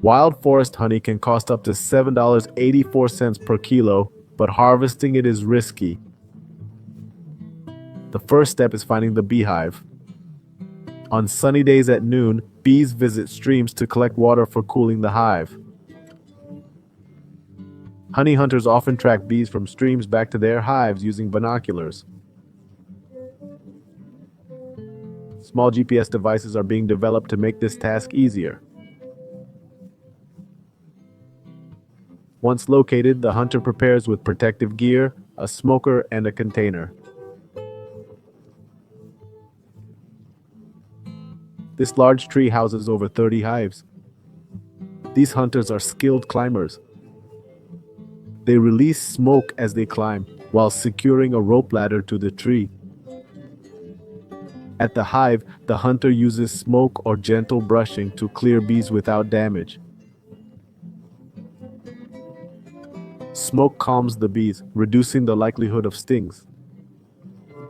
Wild forest honey can cost up to $7.84 per kilo, but harvesting it is risky. The first step is finding the beehive. On sunny days at noon, bees visit streams to collect water for cooling the hive. Honey hunters often track bees from streams back to their hives using binoculars. Small GPS devices are being developed to make this task easier. Once located, the hunter prepares with protective gear, a smoker, and a container. This large tree houses over 30 hives. These hunters are skilled climbers. They release smoke as they climb, while securing a rope ladder to the tree. At the hive, the hunter uses smoke or gentle brushing to clear bees without damage. Smoke calms the bees, reducing the likelihood of stings.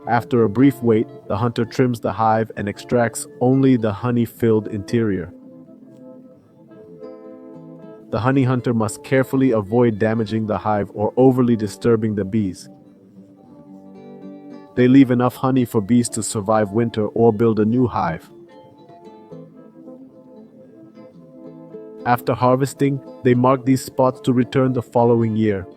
After a brief wait, the hunter trims the hive and extracts only the honey-filled interior. The honey hunter must carefully avoid damaging the hive or overly disturbing the bees. They leave enough honey for bees to survive winter or build a new hive. After harvesting, they mark these spots to return the following year.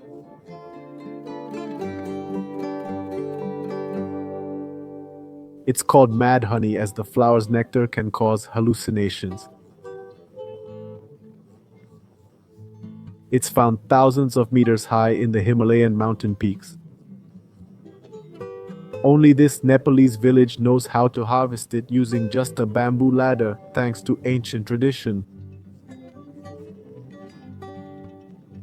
It's called mad honey as the flower's nectar can cause hallucinations. It's found thousands of meters high in the Himalayan mountain peaks. Only this Nepalese village knows how to harvest it using just a bamboo ladder, thanks to ancient tradition.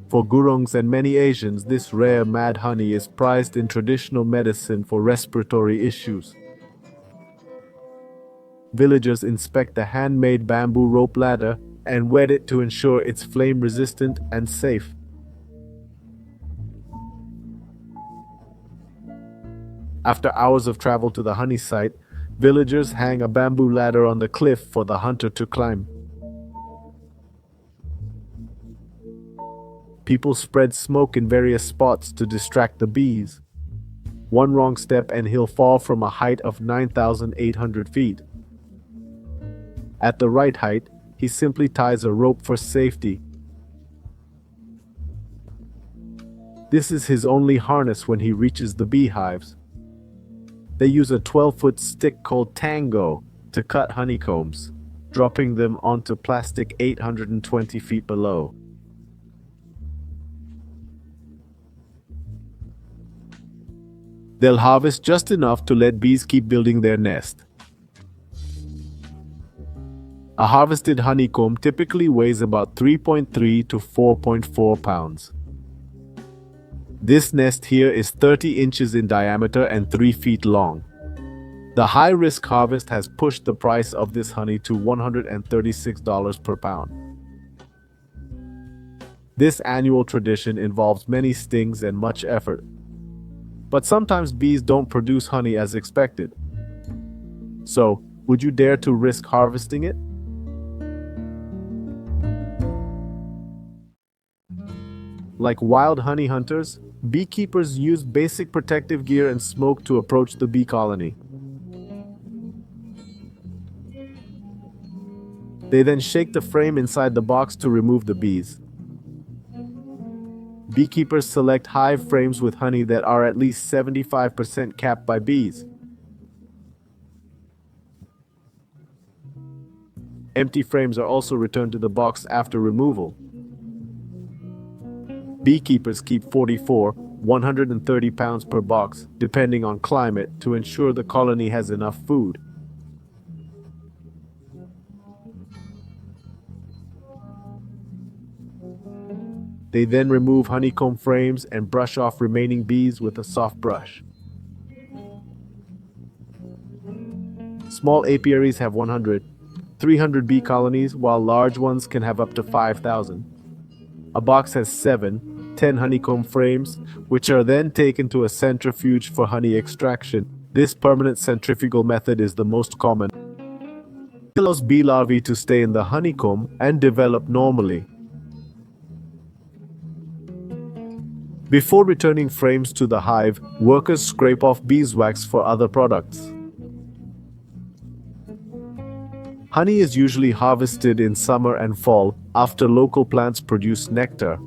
For Gurungs and many Asians, this rare mad honey is prized in traditional medicine for respiratory issues. Villagers inspect the handmade bamboo rope ladder and wet it to ensure it's flame-resistant and safe. After hours of travel to the honey site, villagers hang a bamboo ladder on the cliff for the hunter to climb. People spread smoke in various spots to distract the bees. One wrong step and he'll fall from a height of 9,800 feet. At the right height, he simply ties a rope for safety. This is his only harness when he reaches the beehives. They use a 12-foot stick called tango to cut honeycombs, dropping them onto plastic 820 feet below. They'll harvest just enough to let bees keep building their nest. A harvested honeycomb typically weighs about 3.3 to 4.4 pounds. This nest here is 30 inches in diameter and 3 feet long. The high-risk harvest has pushed the price of this honey to $136 per pound. This annual tradition involves many stings and much effort. But sometimes bees don't produce honey as expected. So, would you dare to risk harvesting it? Like wild honey hunters, beekeepers use basic protective gear and smoke to approach the bee colony. They then shake the frame inside the box to remove the bees. Beekeepers select hive frames with honey that are at least 75% capped by bees. Empty frames are also returned to the box after removal. Beekeepers keep 130 pounds per box, depending on climate, to ensure the colony has enough food. They then remove honeycomb frames and brush off remaining bees with a soft brush. Small apiaries have 300 bee colonies, while large ones can have up to 5,000. A box has 10 honeycomb frames, which are then taken to a centrifuge for honey extraction. This permanent centrifugal method is the most common. allows bee larvae to stay in the honeycomb and develop normally. Before returning frames to the hive, workers scrape off beeswax for other products. Honey is usually harvested in summer and fall after local plants produce nectar.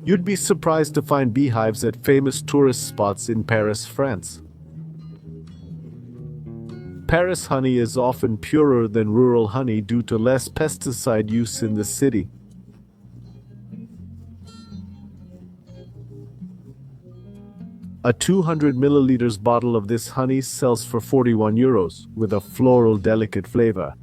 You'd be surprised to find beehives at famous tourist spots in Paris, France. Paris honey is often purer than rural honey due to less pesticide use in the city. A 200 milliliters bottle of this honey sells for €41 with a floral delicate flavor.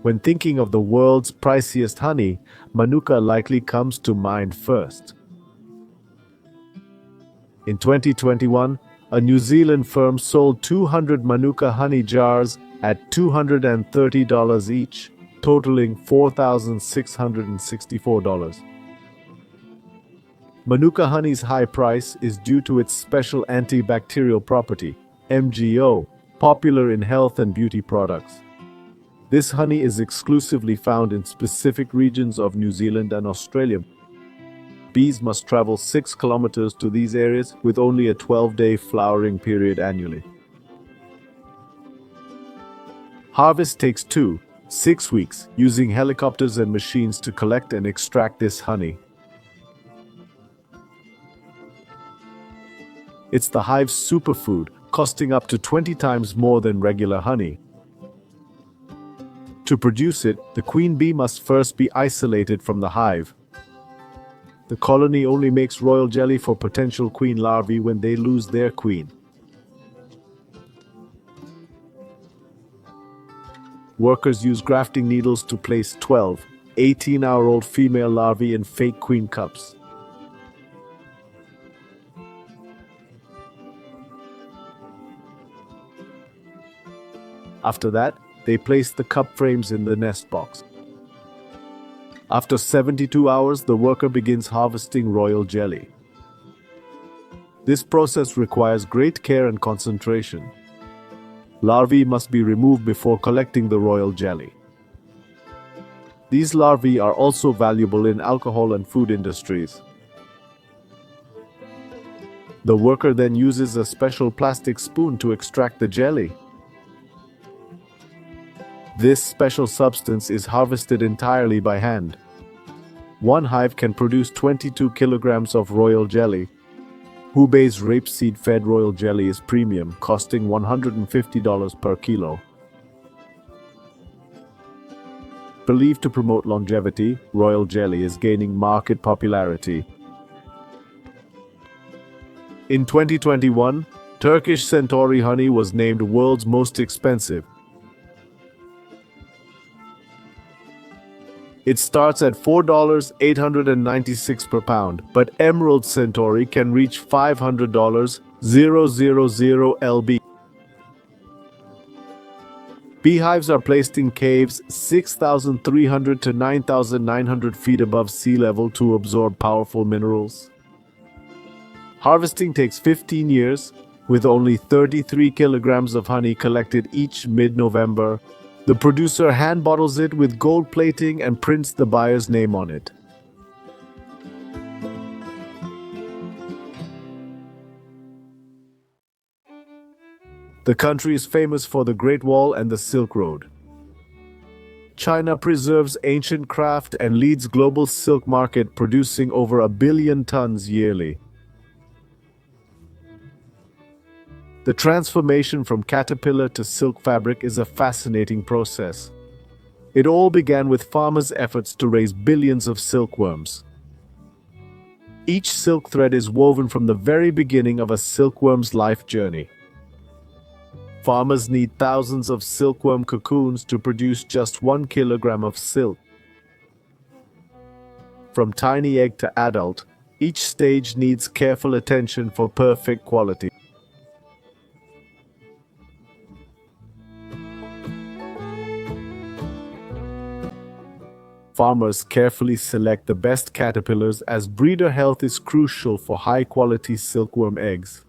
When thinking of the world's priciest honey, Manuka likely comes to mind first. In 2021, a New Zealand firm sold 200 Manuka honey jars at $230 each, totaling $4,664. Manuka honey's high price is due to its special antibacterial property, MGO, popular in health and beauty products. This honey is exclusively found in specific regions of New Zealand and Australia. Bees must travel 6 kilometers to these areas with only a 12-day flowering period annually. Harvest takes 6 weeks, using helicopters and machines to collect and extract this honey. It's the hive's superfood, costing up to 20 times more than regular honey. To produce it, the queen bee must first be isolated from the hive. The colony only makes royal jelly for potential queen larvae when they lose their queen. Workers use grafting needles to place 12, 18-hour-old female larvae in fake queen cups. After that, they place the cup frames in the nest box. After 72 hours, the worker begins harvesting royal jelly. This process requires great care and concentration. Larvae must be removed before collecting the royal jelly. These larvae are also valuable in alcohol and food industries. The worker then uses a special plastic spoon to extract the jelly. This special substance is harvested entirely by hand. One hive can produce 22 kilograms of royal jelly. Hubei's rapeseed-fed royal jelly is premium, costing $150 per kilo. Believed to promote longevity, royal jelly is gaining market popularity. In 2021, Turkish Centauri honey was named world's most expensive. It starts at $4.896 per pound, but Emerald Centauri can reach $500, 000 lb. Beehives are placed in caves 6,300 to 9,900 feet above sea level to absorb powerful minerals. Harvesting takes 15 years, with only 33 kilograms of honey collected each mid-November. The producer hand bottles it with gold plating and prints the buyer's name on it. The country is famous for the Great Wall and the Silk Road. China preserves ancient craft and leads global silk market, producing over 1 billion tons yearly. The transformation from caterpillar to silk fabric is a fascinating process. It all began with farmers' efforts to raise billions of silkworms. Each silk thread is woven from the very beginning of a silkworm's life journey. Farmers need thousands of silkworm cocoons to produce just 1 kilogram of silk. From tiny egg to adult, each stage needs careful attention for perfect quality. Farmers carefully select the best caterpillars as breeder health is crucial for high-quality silkworm eggs.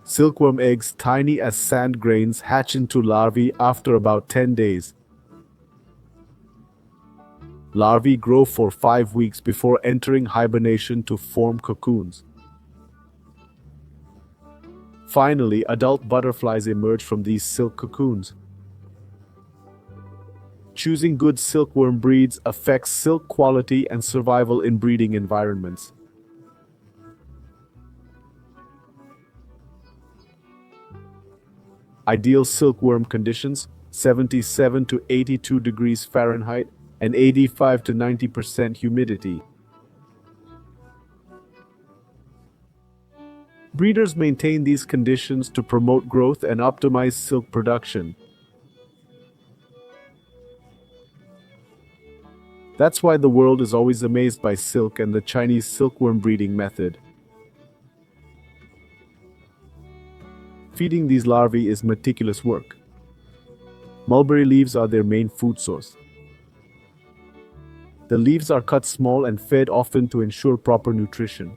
Silkworm eggs, tiny as sand grains, hatch into larvae after about 10 days. Larvae grow for 5 weeks before entering hibernation to form cocoons. Finally, adult butterflies emerge from these silk cocoons. Choosing good silkworm breeds affects silk quality and survival in breeding environments. Ideal silkworm conditions: 77 to 82 degrees Fahrenheit and 85 to 90% humidity. Breeders maintain these conditions to promote growth and optimize silk production. That's why the world is always amazed by silk and the Chinese silkworm breeding method. Feeding these larvae is meticulous work. Mulberry leaves are their main food source. The leaves are cut small and fed often to ensure proper nutrition.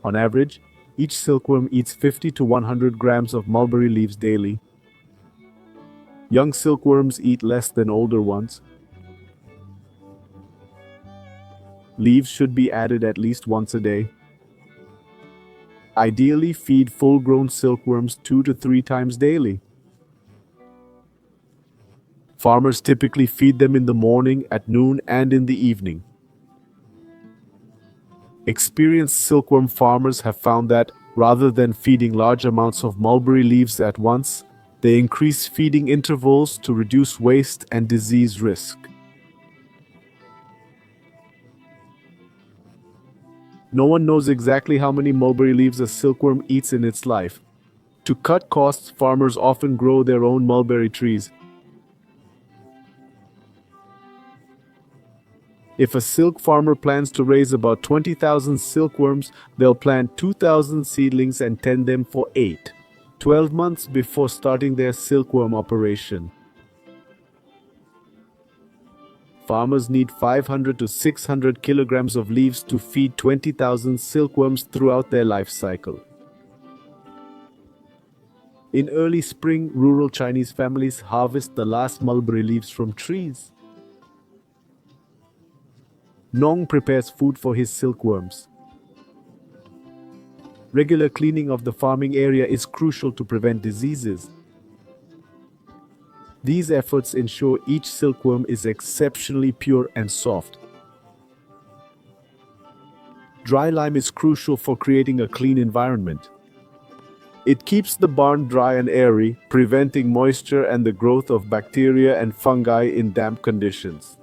On average, each silkworm eats 50 to 100 grams of mulberry leaves daily. Young silkworms eat less than older ones. Leaves should be added at least once a day. Ideally, feed full-grown silkworms 2 to 3 times daily. Farmers typically feed them in the morning, at noon, and in the evening. Experienced silkworm farmers have found that, rather than feeding large amounts of mulberry leaves at once, they increase feeding intervals to reduce waste and disease risk. No one knows exactly how many mulberry leaves a silkworm eats in its life. To cut costs, farmers often grow their own mulberry trees. If a silk farmer plans to raise about 20,000 silkworms, they'll plant 2,000 seedlings and tend them for 12 months before starting their silkworm operation. Farmers need 500 to 600 kilograms of leaves to feed 20,000 silkworms throughout their life cycle. In early spring, rural Chinese families harvest the last mulberry leaves from trees. Nong prepares food for his silkworms. Regular cleaning of the farming area is crucial to prevent diseases. These efforts ensure each silkworm is exceptionally pure and soft. Dry lime is crucial for creating a clean environment. It keeps the barn dry and airy, preventing moisture and the growth of bacteria and fungi in damp conditions.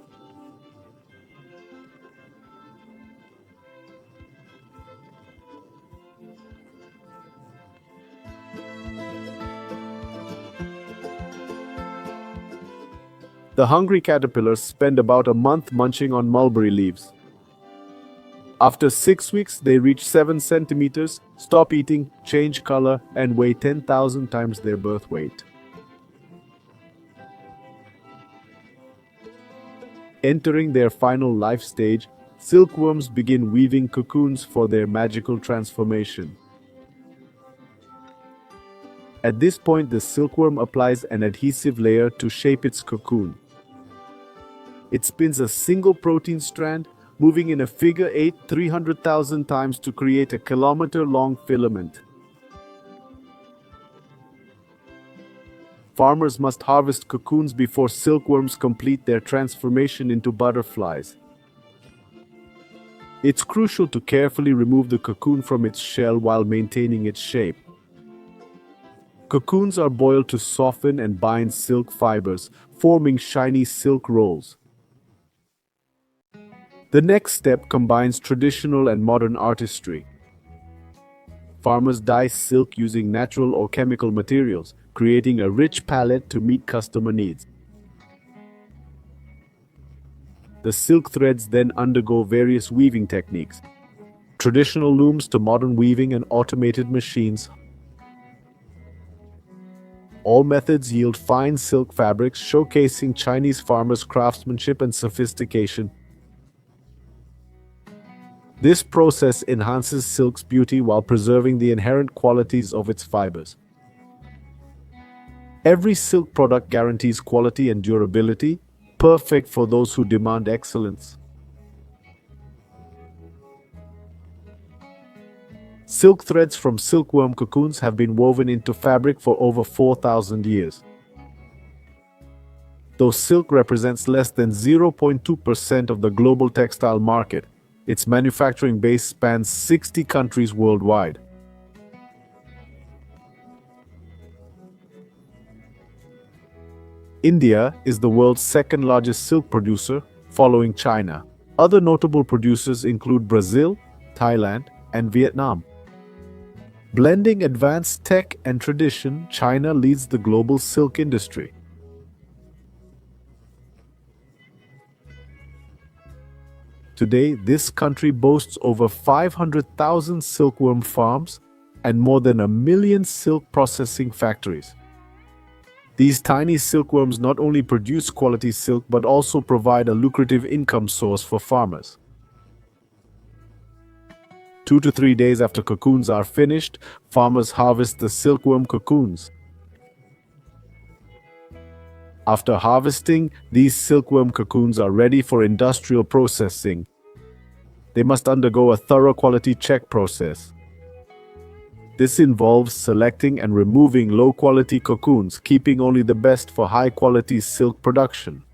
The hungry caterpillars spend about a month munching on mulberry leaves. After 6 weeks, they reach 7 centimeters, stop eating, change color, and weigh 10,000 times their birth weight. Entering their final life stage, silkworms begin weaving cocoons for their magical transformation. At this point, the silkworm applies an adhesive layer to shape its cocoon. It spins a single protein strand, moving in a figure 8 300,000 times to create a kilometer-long filament. Farmers must harvest cocoons before silkworms complete their transformation into butterflies. It's crucial to carefully remove the cocoon from its shell while maintaining its shape. Cocoons are boiled to soften and bind silk fibers, forming shiny silk rolls. The next step combines traditional and modern artistry. Farmers dye silk using natural or chemical materials, creating a rich palette to meet customer needs. The silk threads then undergo various weaving techniques, traditional looms to modern weaving and automated machines. All methods yield fine silk fabrics, showcasing Chinese farmers' craftsmanship and sophistication. This process enhances silk's beauty while preserving the inherent qualities of its fibers. Every silk product guarantees quality and durability, perfect for those who demand excellence. Silk threads from silkworm cocoons have been woven into fabric for over 4,000 years. Though silk represents less than 0.2% of the global textile market, its manufacturing base spans 60 countries worldwide. India is the world's second-largest silk producer, following China. Other notable producers include Brazil, Thailand, and Vietnam. Blending advanced tech and tradition, China leads the global silk industry. Today, this country boasts over 500,000 silkworm farms and more than 1 million silk processing factories. These tiny silkworms not only produce quality silk but also provide a lucrative income source for farmers. 2 to 3 days after cocoons are finished, farmers harvest the silkworm cocoons. After harvesting, these silkworm cocoons are ready for industrial processing. They must undergo a thorough quality check process. This involves selecting and removing low-quality cocoons, keeping only the best for high-quality silk production.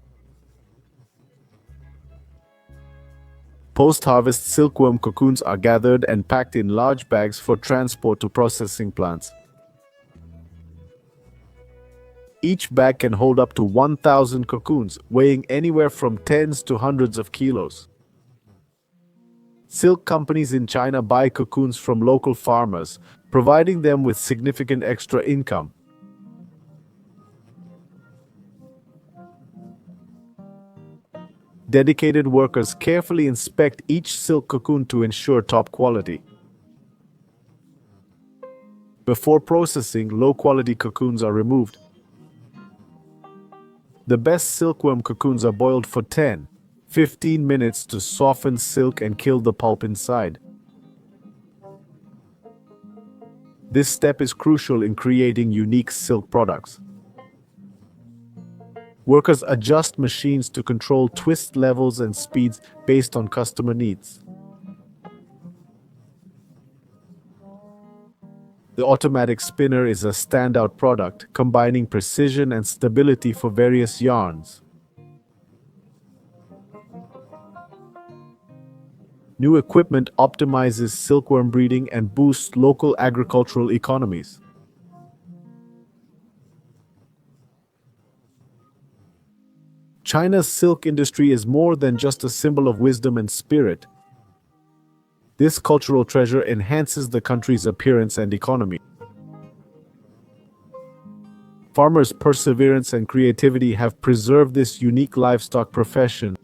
Post-harvest silkworm cocoons are gathered and packed in large bags for transport to processing plants. Each bag can hold up to 1,000 cocoons, weighing anywhere from tens to hundreds of kilos. Silk companies in China buy cocoons from local farmers, providing them with significant extra income. Dedicated workers carefully inspect each silk cocoon to ensure top quality. Before processing, low-quality cocoons are removed. The best silkworm cocoons are boiled for 10–15 minutes to soften silk and kill the pulp inside. This step is crucial in creating unique silk products. Workers adjust machines to control twist levels and speeds based on customer needs. The automatic spinner is a standout product, combining precision and stability for various yarns. New equipment optimizes silkworm breeding and boosts local agricultural economies. China's silk industry is more than just a symbol of wisdom and spirit. This cultural treasure enhances the country's appearance and economy. Farmers' perseverance and creativity have preserved this unique livestock profession.